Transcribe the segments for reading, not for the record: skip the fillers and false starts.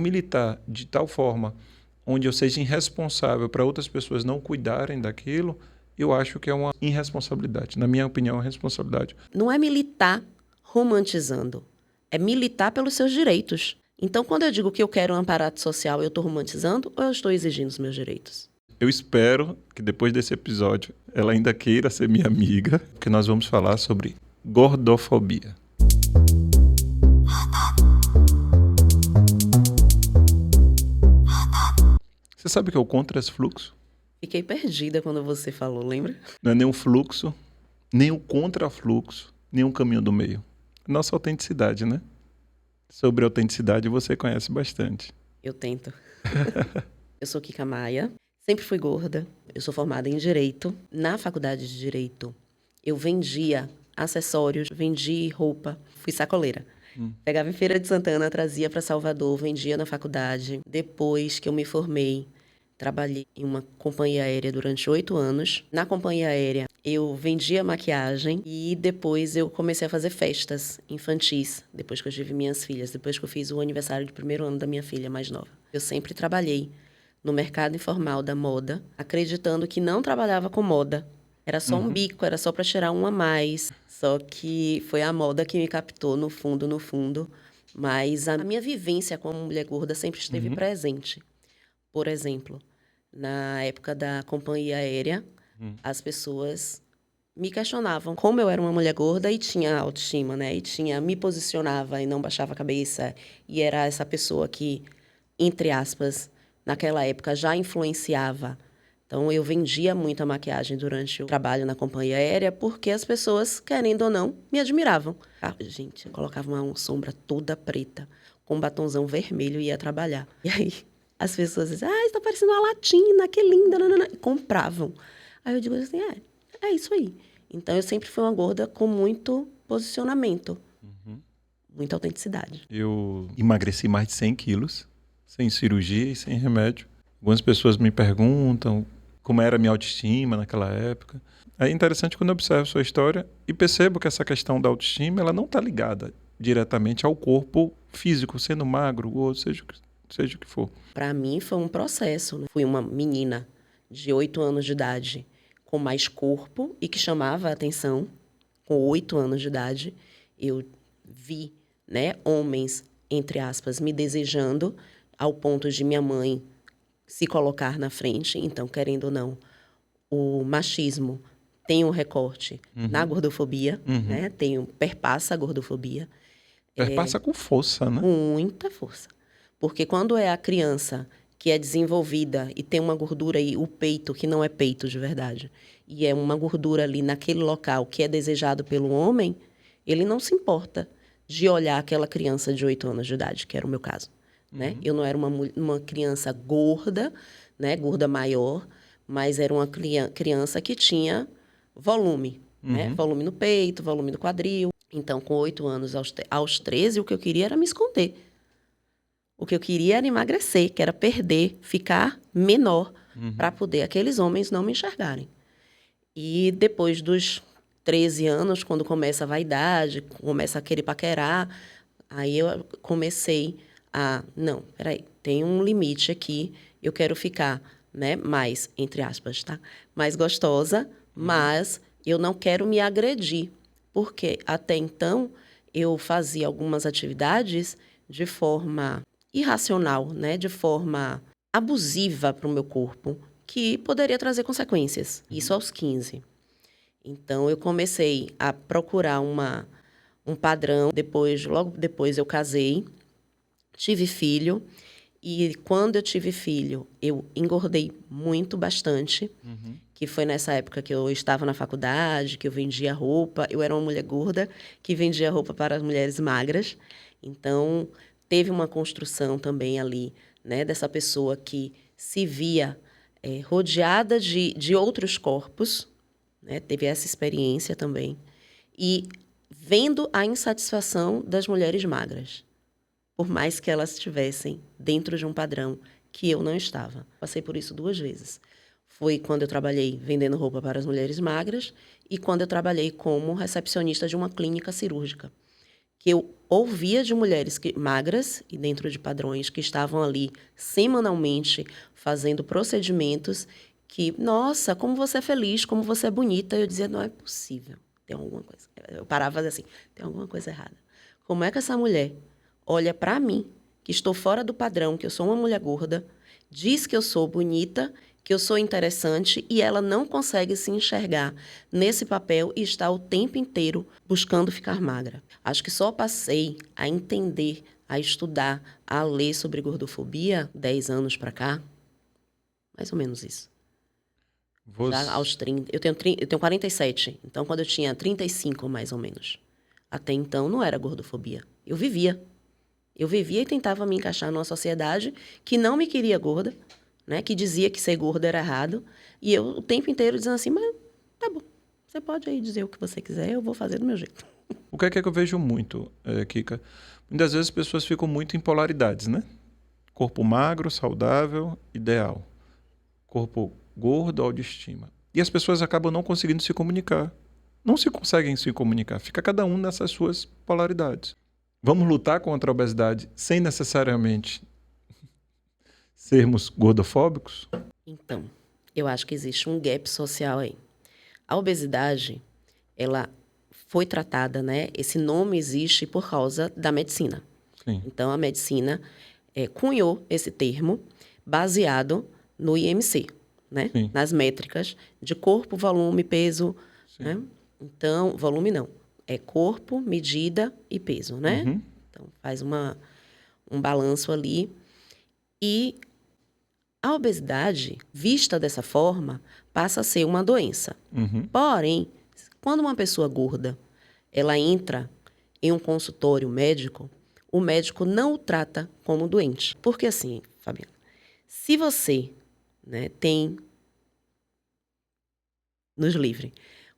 Militar de tal forma onde eu seja irresponsável para outras pessoas não cuidarem daquilo, eu acho que é uma irresponsabilidade. Na minha opinião, é uma responsabilidade. Não é militar romantizando, é militar pelos seus direitos. Então, quando eu digo que eu quero um aparato social, eu estou romantizando ou eu estou exigindo os meus direitos? Eu espero que depois desse episódio ela ainda queira ser minha amiga, porque nós vamos falar sobre gordofobia. Você sabe o que é o contrafluxo? Fiquei perdida quando você falou, lembra? Não é nem o fluxo, nem o contrafluxo, nem o caminho do meio. Nossa autenticidade, né? Sobre autenticidade você conhece bastante. Eu tento. Eu sou Kika Maia, sempre fui gorda. Eu sou formada em Direito. Na faculdade de Direito, eu vendia acessórios, vendi roupa, fui sacoleira. Pegava em Feira de Santana, trazia para Salvador, vendia na faculdade. Depois que eu me formei, trabalhei em uma companhia aérea durante 8 anos. Na companhia aérea, eu vendia maquiagem e depois eu comecei a fazer festas infantis, depois que eu tive minhas filhas, depois que eu fiz o aniversário de 1º ano da minha filha mais nova. Eu sempre trabalhei no mercado informal da moda, acreditando que não trabalhava com moda. Era só um bico, era só para tirar um a mais. Só que foi a moda que me captou no fundo, no fundo. Mas a minha vivência como mulher gorda sempre esteve presente. Por exemplo, na época da companhia aérea, as pessoas me questionavam como eu era uma mulher gorda e tinha autoestima, né? E me posicionava e não baixava a cabeça. E era essa pessoa que, entre aspas, naquela época já influenciava. Então, eu vendia muita maquiagem durante o trabalho na companhia aérea porque as pessoas, querendo ou não, me admiravam. Ah, gente, eu colocava uma sombra toda preta, com um batonzão vermelho e ia trabalhar. E aí, as pessoas diziam, ah, está parecendo uma latina, que linda, nanana. E compravam. Aí eu digo assim, é isso aí. Então, eu sempre fui uma gorda com muito posicionamento, muita autenticidade. Eu emagreci mais de 100 quilos, sem cirurgia e sem remédio. Algumas pessoas me perguntam como era a minha autoestima naquela época. É interessante quando eu observo sua história e percebo que essa questão da autoestima ela não está ligada diretamente ao corpo físico, sendo magro ou seja o que for. Para mim foi um processo, né? Fui uma menina de 8 anos de idade com mais corpo e que chamava a atenção. Com 8 anos de idade, eu vi, né, homens, entre aspas, me desejando ao ponto de minha mãe se colocar na frente. Então, querendo ou não, o machismo tem um recorte na gordofobia, né? Perpassa a gordofobia. Perpassa com força, né? Muita força. Porque quando é a criança que é desenvolvida e tem uma gordura aí, o peito, que não é peito de verdade, e é uma gordura ali naquele local que é desejado pelo homem, ele não se importa de olhar aquela criança de 8 anos de idade, que era o meu caso. Né? Eu não era uma criança gorda, né? Gorda maior, mas era uma criança que tinha volume, né? Volume no peito, volume no quadril. Então, com 8 anos, aos 13, o que eu queria era me esconder. O que eu queria era emagrecer, que era perder, ficar menor, para poder aqueles homens não me enxergarem. E depois dos 13 anos, quando começa a vaidade, começa a querer paquerar, aí eu comecei não, peraí, tem um limite aqui, eu quero ficar, né, mais, entre aspas, tá? Mais gostosa, mas eu não quero me agredir, porque até então eu fazia algumas atividades de forma irracional, né, de forma abusiva para o meu corpo, que poderia trazer consequências, isso aos 15. Então, eu comecei a procurar um padrão, logo depois eu casei, tive filho, e quando eu tive filho, eu engordei muito, bastante, que foi nessa época que eu estava na faculdade, que eu vendia roupa. Eu era uma mulher gorda que vendia roupa para as mulheres magras. Então, teve uma construção também ali, né, dessa pessoa que se via rodeada de outros corpos, né, teve essa experiência também, e vendo a insatisfação das mulheres magras, por mais que elas estivessem dentro de um padrão que eu não estava. Passei por isso 2 vezes. Foi quando eu trabalhei vendendo roupa para as mulheres magras e quando eu trabalhei como recepcionista de uma clínica cirúrgica, que eu ouvia de mulheres magras e dentro de padrões que estavam ali semanalmente fazendo procedimentos que, nossa, como você é feliz, como você é bonita. Eu dizia, não é possível, tem alguma coisa. Eu parava e fazia assim, tem alguma coisa errada. Como é que essa mulher olha para mim, que estou fora do padrão, que eu sou uma mulher gorda, diz que eu sou bonita, que eu sou interessante e ela não consegue se enxergar nesse papel e está o tempo inteiro buscando ficar magra. Acho que só passei a entender, a estudar, a ler sobre gordofobia 10 anos para cá. Mais ou menos isso. Já aos 30. Eu tenho 47, então quando eu tinha 35, mais ou menos. Até então não era gordofobia. Eu vivia e tentava me encaixar numa sociedade que não me queria gorda, né? Que dizia que ser gorda era errado. E eu o tempo inteiro dizendo assim, mas tá bom, você pode aí dizer o que você quiser, eu vou fazer do meu jeito. O que é que eu vejo muito, Kika? Muitas vezes as pessoas ficam muito em polaridades, né? Corpo magro, saudável, ideal. Corpo gordo, autoestima. E as pessoas acabam não conseguindo se comunicar. Não se conseguem se comunicar. Fica cada um nessas suas polaridades. Vamos lutar contra a obesidade sem necessariamente sermos gordofóbicos? Então, eu acho que existe um gap social aí. A obesidade, ela foi tratada, né? Esse nome existe por causa da medicina. Sim. Então, a medicina cunhou esse termo baseado no IMC, né? Sim. Nas métricas de corpo, volume, peso. Né? Então, volume não. É corpo, medida e peso, né? Uhum. Então, faz um balanço ali. E a obesidade, vista dessa forma, passa a ser uma doença. Uhum. Porém, quando uma pessoa gorda, ela entra em um consultório médico, o médico não o trata como doente. Porque assim, Fabiana, se você, né, tem, nos livre,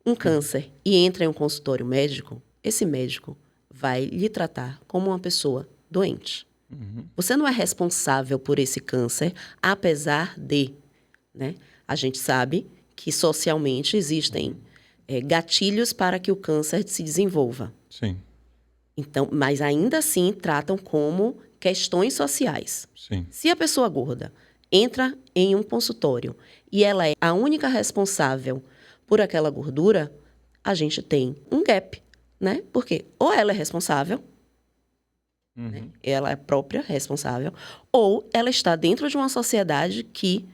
um câncer e entra em um consultório médico, esse médico vai lhe tratar como uma pessoa doente. Uhum. Você não é responsável por esse câncer, apesar de, né? A gente sabe que socialmente existem gatilhos para que o câncer se desenvolva. Sim. Então, mas ainda assim tratam como questões sociais. Sim. Se a pessoa gorda entra em um consultório e ela é a única responsável por aquela gordura, a gente tem um gap, né? Porque ou ela é responsável, Uhum. né? Ela é própria responsável, ou ela está dentro de uma sociedade que,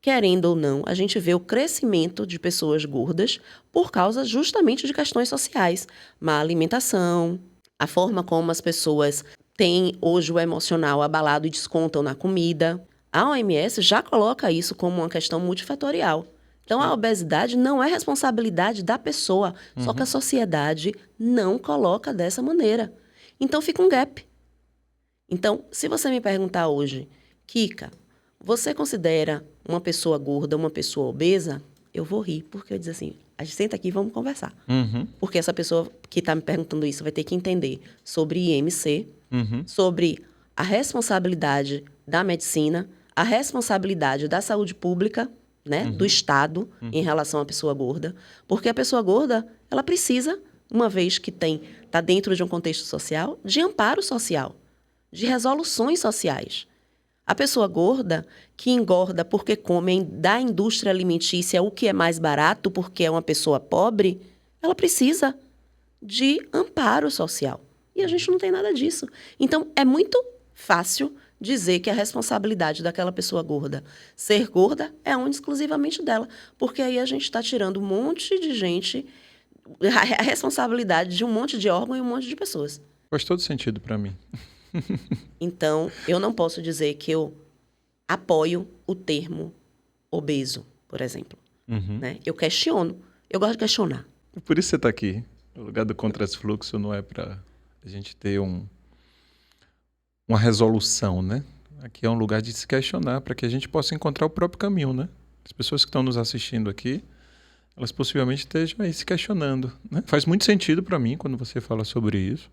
querendo ou não, a gente vê o crescimento de pessoas gordas por causa justamente de questões sociais. Má alimentação, a forma como as pessoas têm hoje o emocional abalado e descontam na comida. A OMS já coloca isso como uma questão multifatorial. Então, a obesidade não é responsabilidade da pessoa, só que a sociedade não coloca dessa maneira. Então, fica um gap. Então, se você me perguntar hoje, Kika, você considera uma pessoa gorda uma pessoa obesa? Eu vou rir, porque eu digo assim, a gente senta aqui e vamos conversar. Uhum. Porque essa pessoa que está me perguntando isso vai ter que entender sobre IMC, Uhum. sobre a responsabilidade da medicina, a responsabilidade da saúde pública, né, do Estado em relação à pessoa gorda. Porque a pessoa gorda, ela precisa, uma vez que está dentro de um contexto social, de amparo social, de resoluções sociais. A pessoa gorda, que engorda porque come da indústria alimentícia o que é mais barato porque é uma pessoa pobre, ela precisa de amparo social. E a gente não tem nada disso. Então, é muito fácil dizer que a responsabilidade daquela pessoa gorda ser gorda é única exclusivamente dela. Porque aí a gente está tirando um monte de gente, a responsabilidade de um monte de órgão e um monte de pessoas. Faz todo sentido para mim. Então, eu não posso dizer que eu apoio o termo obeso, por exemplo. Uhum. Né? Eu questiono. Eu gosto de questionar. Por isso você está aqui. O lugar do contrafluxo não é para a gente ter uma resolução, né? Aqui é um lugar de se questionar para que a gente possa encontrar o próprio caminho, né? As pessoas que estão nos assistindo aqui, elas possivelmente estejam aí se questionando, né? Faz muito sentido para mim quando você fala sobre isso.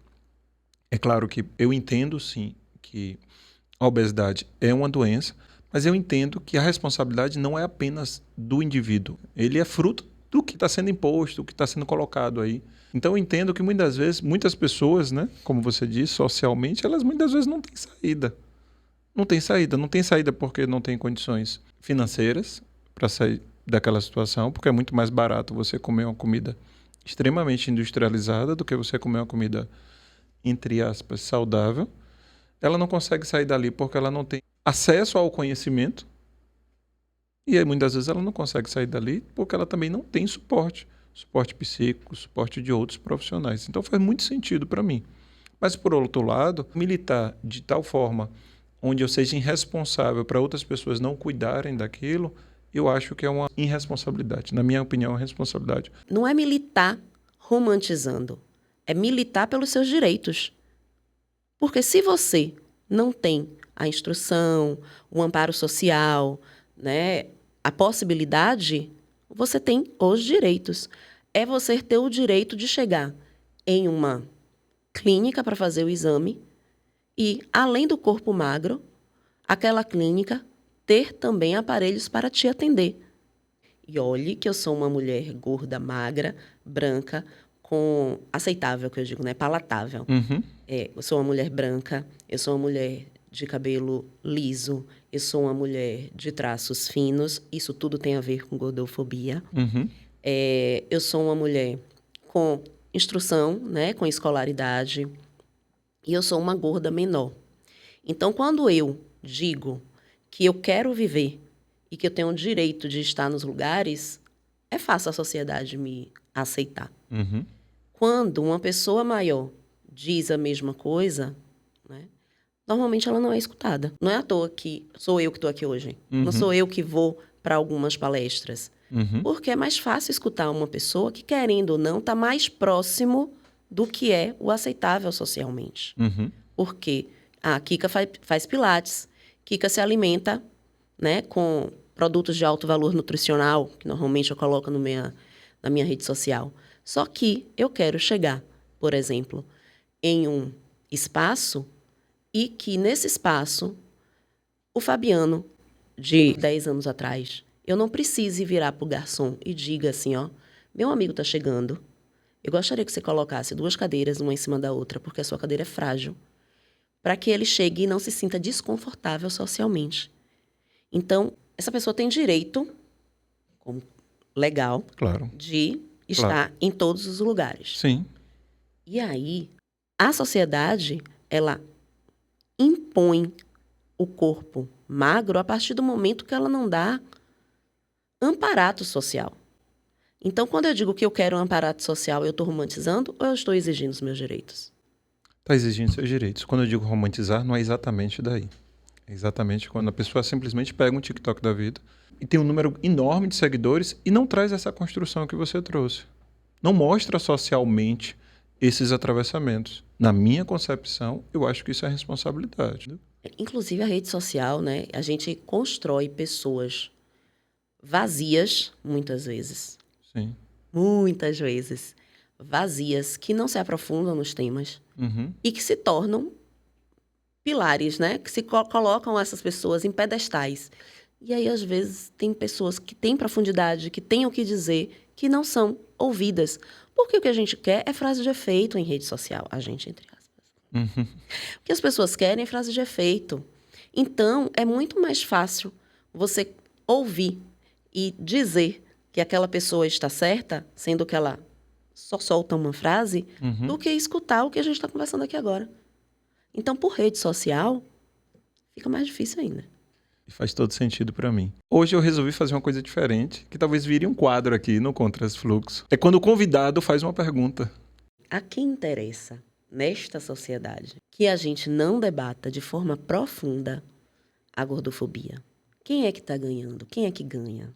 É claro que eu entendo, sim, que a obesidade é uma doença, mas eu entendo que a responsabilidade não é apenas do indivíduo. Ele é fruto do que está sendo imposto, do que está sendo colocado aí. Então eu entendo que muitas vezes, muitas pessoas, né, como você disse, socialmente, elas muitas vezes não têm saída. Não tem saída porque não tem condições financeiras para sair daquela situação, porque é muito mais barato você comer uma comida extremamente industrializada do que você comer uma comida, entre aspas, saudável. Ela não consegue sair dali porque ela não tem acesso ao conhecimento. E aí, muitas vezes, ela não consegue sair dali porque ela também não tem suporte. Suporte psíquico, suporte de outros profissionais. Então, faz muito sentido para mim. Mas, por outro lado, militar de tal forma onde eu seja irresponsável para outras pessoas não cuidarem daquilo, eu acho que é uma irresponsabilidade. Na minha opinião, é uma responsabilidade. Não é militar romantizando, é militar pelos seus direitos. Porque se você não tem a instrução, o amparo social, né, a possibilidade, você tem os direitos. É você ter o direito de chegar em uma clínica para fazer o exame e, além do corpo magro, aquela clínica ter também aparelhos para te atender. E olhe que eu sou uma mulher gorda, magra, branca, com aceitável, que eu digo, né? Palatável. Uhum. Eu sou uma mulher branca, eu sou uma mulher de cabelo liso, eu sou uma mulher de traços finos, isso tudo tem a ver com gordofobia. Uhum. Eu sou uma mulher com instrução, né? Com escolaridade, e eu sou uma gorda menor. Então, quando eu digo que eu quero viver e que eu tenho o direito de estar nos lugares, é fácil a sociedade me aceitar. Uhum. Quando uma pessoa maior diz a mesma coisa, né, normalmente ela não é escutada. Não é à toa que sou eu que estou aqui hoje. Não sou eu que vou para algumas palestras. Uhum. Porque é mais fácil escutar uma pessoa que, querendo ou não, está mais próximo do que é o aceitável socialmente. Uhum. Porque a Kika faz pilates, Kika se alimenta, né, com produtos de alto valor nutricional, que normalmente eu coloco na minha rede social. Só que eu quero chegar, por exemplo, em um espaço e que nesse espaço o Fabiano, de 10 anos atrás, eu não precise virar para o garçom e diga assim, ó, meu amigo está chegando, eu gostaria que você colocasse 2 cadeiras uma em cima da outra, porque a sua cadeira é frágil, para que ele chegue e não se sinta desconfortável socialmente. Então, essa pessoa tem direito, como legal, Claro. de estar em todos os lugares. Sim. E aí, a sociedade, ela impõe o corpo magro a partir do momento que ela não dá amparato social. Então, quando eu digo que eu quero um amparato social, eu estou romantizando ou eu estou exigindo os meus direitos? Está exigindo seus direitos. Quando eu digo romantizar, não é exatamente daí. É exatamente quando a pessoa simplesmente pega um TikTok da vida e tem um número enorme de seguidores e não traz essa construção que você trouxe. Não mostra socialmente esses atravessamentos. Na minha concepção, eu acho que isso é responsabilidade. Inclusive a rede social, né? A gente constrói pessoas vazias, muitas vezes. Sim. Muitas vezes. Vazias, que não se aprofundam nos temas Uhum. e que se tornam pilares, né? Que se colocam essas pessoas em pedestais. E aí, às vezes, tem pessoas que têm profundidade, que têm o que dizer, que não são ouvidas. Porque o que a gente quer é frase de efeito em rede social. A gente, entre aspas. Uhum. O que as pessoas querem é frase de efeito. Então, é muito mais fácil você ouvir e dizer que aquela pessoa está certa, sendo que ela só solta uma frase, do que escutar o que a gente está conversando aqui agora. Então, por rede social, fica mais difícil ainda. E faz todo sentido para mim. Hoje eu resolvi fazer uma coisa diferente, que talvez vire um quadro aqui no Contrafluxo. É quando o convidado faz uma pergunta. A quem interessa, nesta sociedade, que a gente não debata de forma profunda a gordofobia? Quem é que está ganhando? Quem é que ganha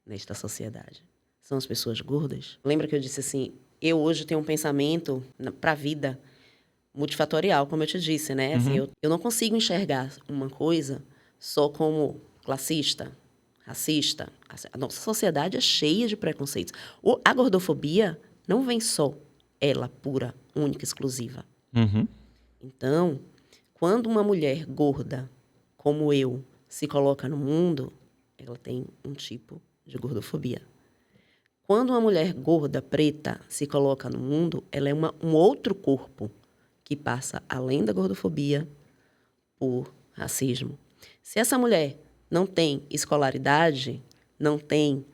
nesta sociedade? São as pessoas gordas? Lembra que eu disse assim, eu hoje tenho um pensamento para a vida multifatorial, como eu te disse, né? Assim, eu não consigo enxergar uma coisa só como classista, racista. A nossa sociedade é cheia de preconceitos. A gordofobia não vem só ela, pura, única, exclusiva. Uhum. Então, quando uma mulher gorda, como eu, se coloca no mundo, ela tem um tipo de gordofobia. Quando uma mulher gorda, preta, se coloca no mundo, ela é um outro corpo que passa, além da gordofobia, por racismo. Se essa mulher não tem escolaridade, não tem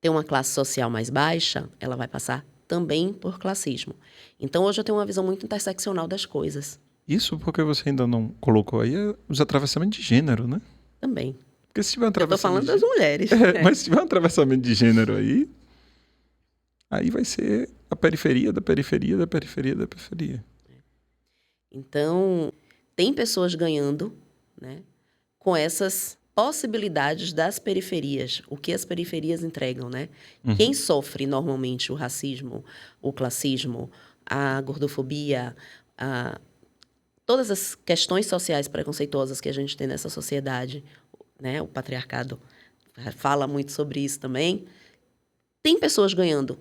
uma classe social mais baixa, ela vai passar também por classismo. Então, hoje eu tenho uma visão muito interseccional das coisas. Isso porque você ainda não colocou aí os atravessamentos de gênero, né? Também. Porque se tiver um Eu estou falando das mulheres. Mas se tiver um atravessamento de gênero aí vai ser a periferia da periferia da periferia da periferia. Então, tem pessoas ganhando, né, com essas possibilidades das periferias, o que as periferias entregam, né? Uhum. Quem sofre normalmente o racismo, o classismo, a gordofobia, todas as questões sociais preconceituosas que a gente tem nessa sociedade, né? O patriarcado fala muito sobre isso também. Tem pessoas ganhando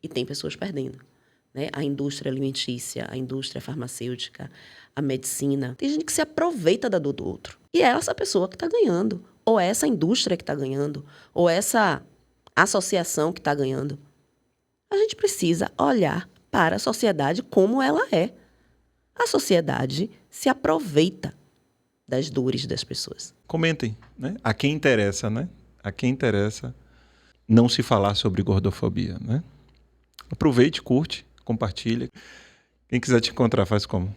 e tem pessoas perdendo, né? A indústria alimentícia, a indústria farmacêutica, a medicina. Tem gente que se aproveita da dor do outro. E é essa pessoa que está ganhando. Ou é essa indústria que está ganhando. Ou essa associação que está ganhando. A gente precisa olhar para a sociedade como ela é. A sociedade se aproveita das dores das pessoas. Comentem, né? A quem interessa, né? A quem interessa não se falar sobre gordofobia, né? Aproveite, curte, compartilha. Quem quiser te encontrar, faz como?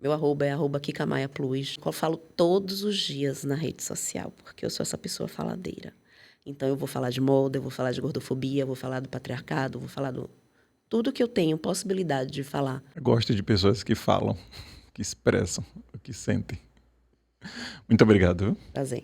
Meu arroba é @KikaMaiaPlus. Eu falo todos os dias na rede social, porque eu sou essa pessoa faladeira. Então, eu vou falar de moda, eu vou falar de gordofobia, eu vou falar do patriarcado, eu vou falar do... tudo que eu tenho possibilidade de falar. Eu gosto de pessoas que falam, que expressam o que sentem. Muito obrigado. Viu? Prazer.